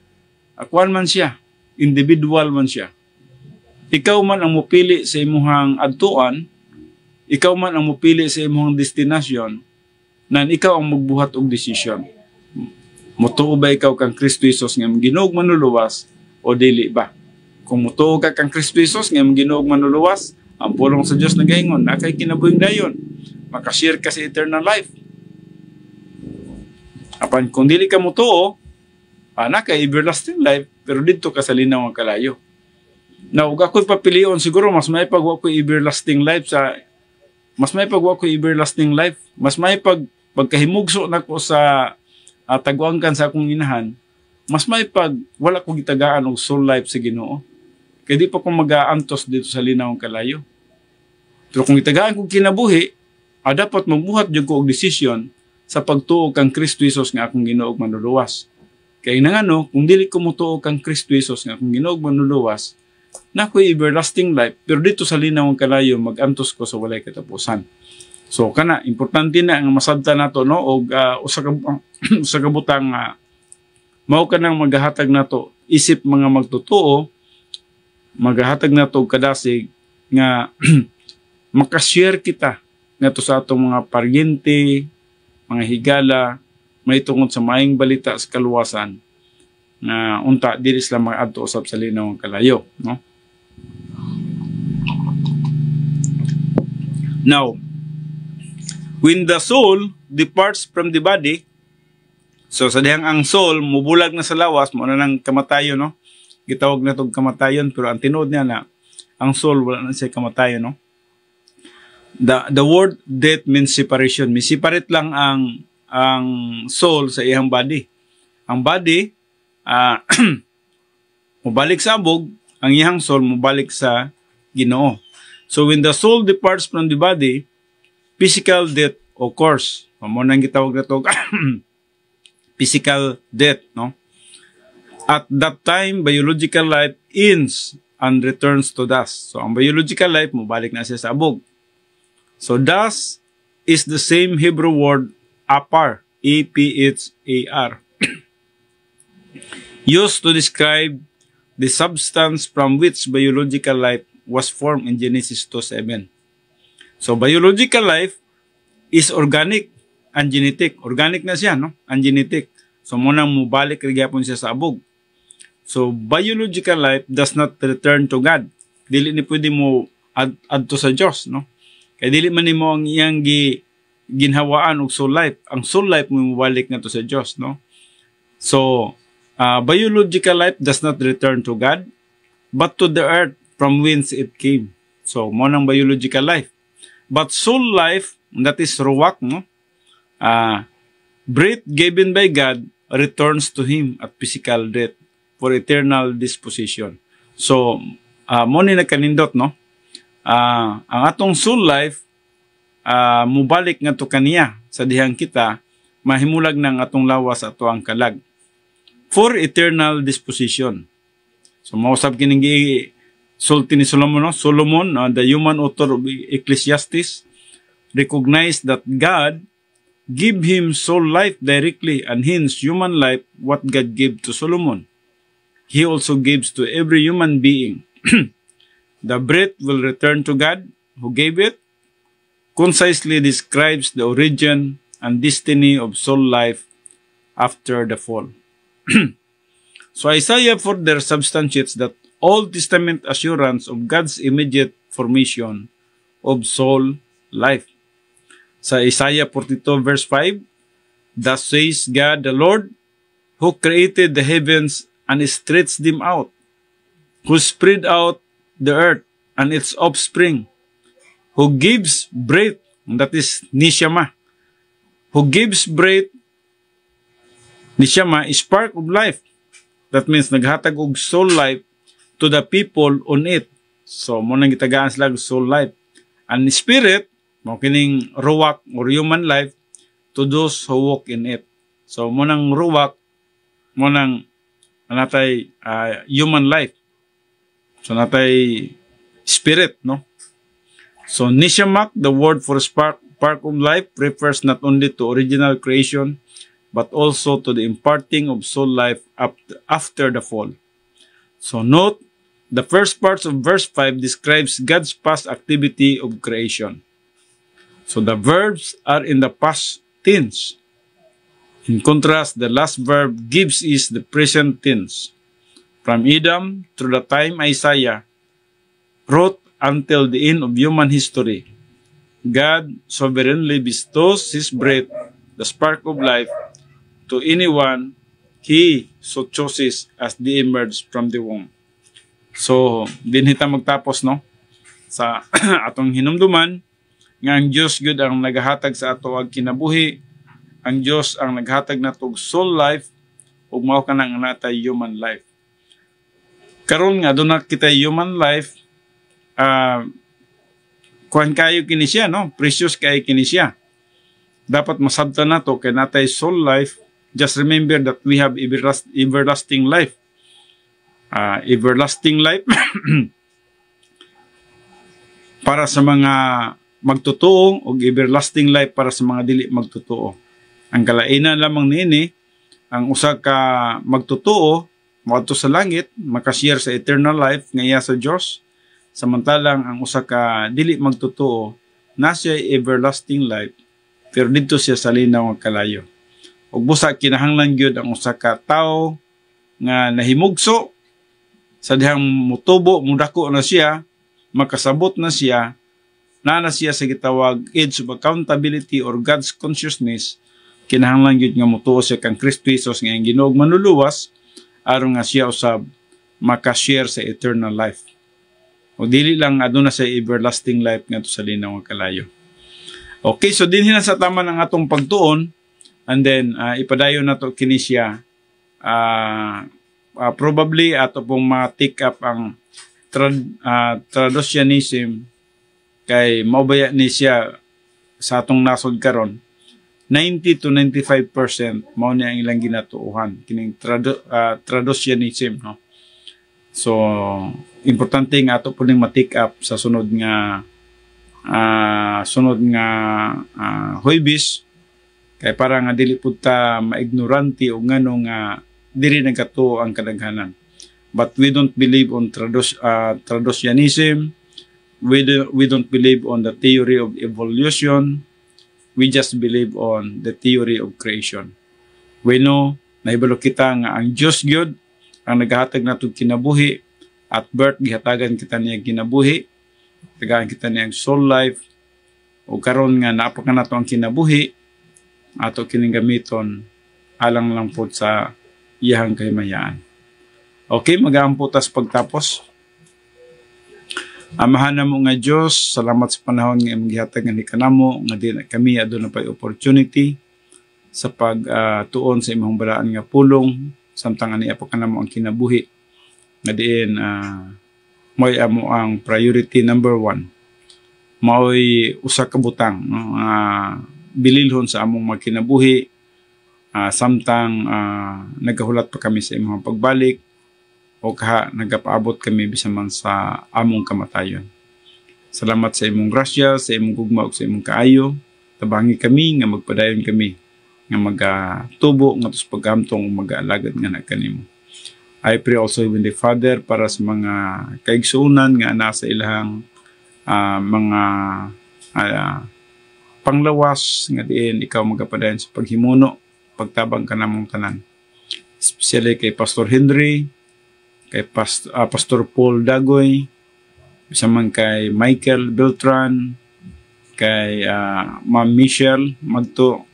akuan man siya, individual man siya. Ikaw man ang mupili sa imong adtuan, ikaw man ang mupili sa imong destinasyon, nan ikaw ang magbuhat og desisyon. Mutuo ba ikaw kang Kristo Jesus nga Ginoo manluluwas o dili ba? Kung mutuo ka kang Kristo Jesus nga Ginoo manluluwas, ang pulong sa Dios nagaingon na kay kinabuhing dayon, makashare ka sa eternal life. Apan kung dili ka mutuo, na kay everlasting life, pero dito ka sa linaw ang kalayo. Now, ug ako'y papilion siguro mas may pagwa ko everlasting life mas may pagkahimugso nako sa tagwangkan sa akong inahan, mas may wala ko gitagaan og soul life sa Ginoo. Kaya di pa ko mag-aantos dito sa linaw ang kalayo. Pero kung itagaan ko kinabuhi, dapat magbuhat jud ko og desisyon sa pagtuo kang Kristo Jesus nga akong Ginoo manluluwas. Kaya nangano, kung dili ko mutuo kang Kristo Jesus nga akong Ginoo manluluwas, na ko'y everlasting life, pero dito sa linaw ang kalayo, mag-antos ko sa walay katapusan. So, kana, importante na ang masabta nato, no? O usa ka butang mao ka nang maghahatag nato isip mga magtotoo, maghahatag nato og kadasig nga makashare kita ngadto sa atong mga paryente, mga higala, may tungod sa maayong balita sa kaluwasan na unta dili sila mag-adto usab sa linaw ang kalayo, no? Now, when the soul departs from the body, so sa dihang ang soul mubulag na sa lawas, mo na nang kamatayon, no? Gitawag na tog kamatayon, pero ang tinuod niya na ang soul wala na siya kamatayon, no? The word death means separation. May separate lang ang soul sa iyang body. Ang body mubalik sa abog, ang iyang soul mubalik sa Ginoo. So when the soul departs from the body, physical death occurs. Mo nang gitawag na to physical death, no? At that time, biological life ends and returns to dust. So ang biological life mubalik na siya sa abog. So dust is the same Hebrew word apar, A-P-H-A-R, used to describe the substance from which biological life was formed in Genesis 2:7. So biological life is organic and genetic. Organic na siya, no? And genetic. So munang mubalik gyapon siya sa abog. So biological life does not return to God. Dili ni pwede mo adto sa Dios, no? Kay dili man nimo ang iyang ginhawaan og soul life. Ang soul life mo mobalik nga to sa Dios, no? So biological life does not return to God, but to the earth from whence it came. So mo nang biological life. But soul life, that is ruwak, no? Breath given by God returns to Him at physical death for eternal disposition. So, mo ni nagkanindot, no? Ang atong soul life, mubalik nga to kaniya sa dihang kita, mahimulag ng atong lawas ato ang kalag. For eternal disposition. So, mausap kining sulti ni Solomon, no? Solomon, the human author of Ecclesiastes, recognized that God give him soul life directly, and hence human life what God gave to Solomon. He also gives to every human being. The breath will return to God who gave it, concisely describes the origin and destiny of soul life after the fall. So Isaiah further substantiates that Old Testament assurance of God's immediate formation of soul life. Sa Isaiah 42 verse 5, thus says God the Lord, who created the heavens and stretched them out, who spread out the earth and its offspring, who gives breath, that is nishama, who gives breath, nishama, spark of life. That means naghatag og soul life to the people on it. So mo nang gitagaan sila soul life. And spirit, mo kining ruwak or human life to those who walk in it. So mo nang ruwak, mo nang natay human life. So natay spirit, no? So nishamak, the word for spark of life, refers not only to original creation but also to the imparting of soul life after the fall. So note, the first parts of verse 5 describes God's past activity of creation. So the verbs are in the past tense. In contrast, the last verb gives is the present tense. From Adam through the time Isaiah wrote until the end of human history, God sovereignly bestows His breath, the spark of life, to anyone He so chooses as they emerge from the womb. So, din hita magtapos, no? Sa atong hinumduman, nga ang Diyos gud ang nagahatag sa ato ag kinabuhi, ang Diyos ang naghatag nato og soul life, ug mao kanang natay human life. Karon nga doon na kita human life, kuhan kayo kini siya, no? Precious kayo kini siya. Dapat masabtan nato kay natay soul life. Just remember that we have everlasting life. Everlasting life para sa mga magtotoo o everlasting life para sa mga dili magtotoo. Ang kalainan lamang niini, ang usa ka magtotoo moadto sa langit, makashare sa eternal life ngaya sa Dios, samantalang ang usa ka dili magtotoo nasa everlasting life pero didto siya sa linaw nga kalayo. Ug busa kinahanglan gyud ang usa ka tawo nga nahimugso sa dihang mutubo, mudako na siya, makasabot na siya, na siya sa gitawag age of accountability or God's consciousness, kinahanglan gyud nga mutuo siya kang Kristo Jesus nga ang Ginoo manluluwas aron nga siya usab makashare sa eternal life. O dili lang aduna sa everlasting life ngadto sa linaw nga kalayo. Okay, so dinhi na sa tama ng atong pagtuon, and then ipadayon nato kini siya probably ato pong ma-take up ang traducianism kay maubaya ni siya sa atong nasod karon. 90 to 95% mao ni ang ilang ginatuohan kining traducianism, no? So importante nga ato po ning ma-take up sa sunod nga Huwebes kay para nga dili pud ta maignorante o ngano nga diri nagkatuo ang kadaghanan. But we don't believe on traducianism. We don't believe on the theory of evolution. We just believe on the theory of creation. We know, nahibalo kita nga ang Diyos gyud ang nagahatag nato kinabuhi, at birth gihatagan kita niya kinabuhi, tagaan kita niya soul life, o karon nga napaka nato ang kinabuhi, ato kining gamiton alang lang po sa iyahang kahimayaan. Okay, mag-aamputas pagtapos. Amahan na mo nga Diyos, salamat sa panahon nga gihatag nga ni kanamo, nga di na kami aduna pay opportunity sa pagtuon sa imong balaan nga pulong, samtang ani pa kanamo ang kinabuhi. Nga diin, mo'y amo ang priority number 1. Mo'y usa ka butang, no? Bililhon sa among magkinabuhi, samtang nagahulat pa kami sa imong pagbalik, o kaha nagapaabot kami bisan man sa among kamatayon. Salamat sa imong grasya, sa imong gugma ug sa imong kaayo. Tabangi kami nga magpadayon kami nga magatubo nga tus paghamtong mag-aalagad nga na kanimo. I pray also even the Father para sa mga kaigsuunan nga nasa ilahang mga panglawas nga diin ikaw magapadayon sa paghimuno, pagtabang ka namong tanan. Especially kay Pastor Henry, kay Pastor Paul Dagoy, bisa man kay Michael Beltran, kay Ma'am Michelle Magto,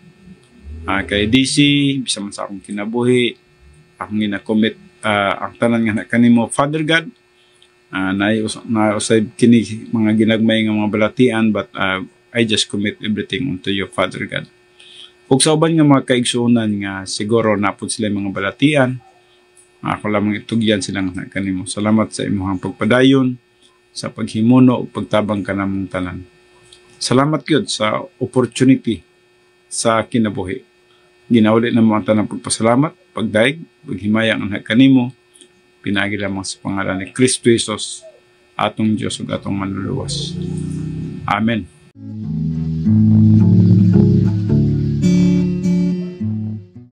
kay DC, bisa man sa akong kinabuhi, akong gina-commit ang tanan nga kanimo, Father God. Nausay kini mga ginagmay nga mga balatian, but I just commit everything unto you, Father God. Ug sa uban nga mga kaigsuonan nga siguro napud sila mga balatian, ako lamang itugyan silang kanimo. Salamat sa imong pagpadayon, sa paghimuno ug pagtabang ka namong tanan. Salamat gyud sa opportunity sa kinabuhi. Ginauli na mo ang tanang pagpasalamat, pagdaig, paghimaya ang kanimo, pinagi lamang sa pangalan ni Kristo Jesus, atong Diyos ug atong manluluwas. Amen.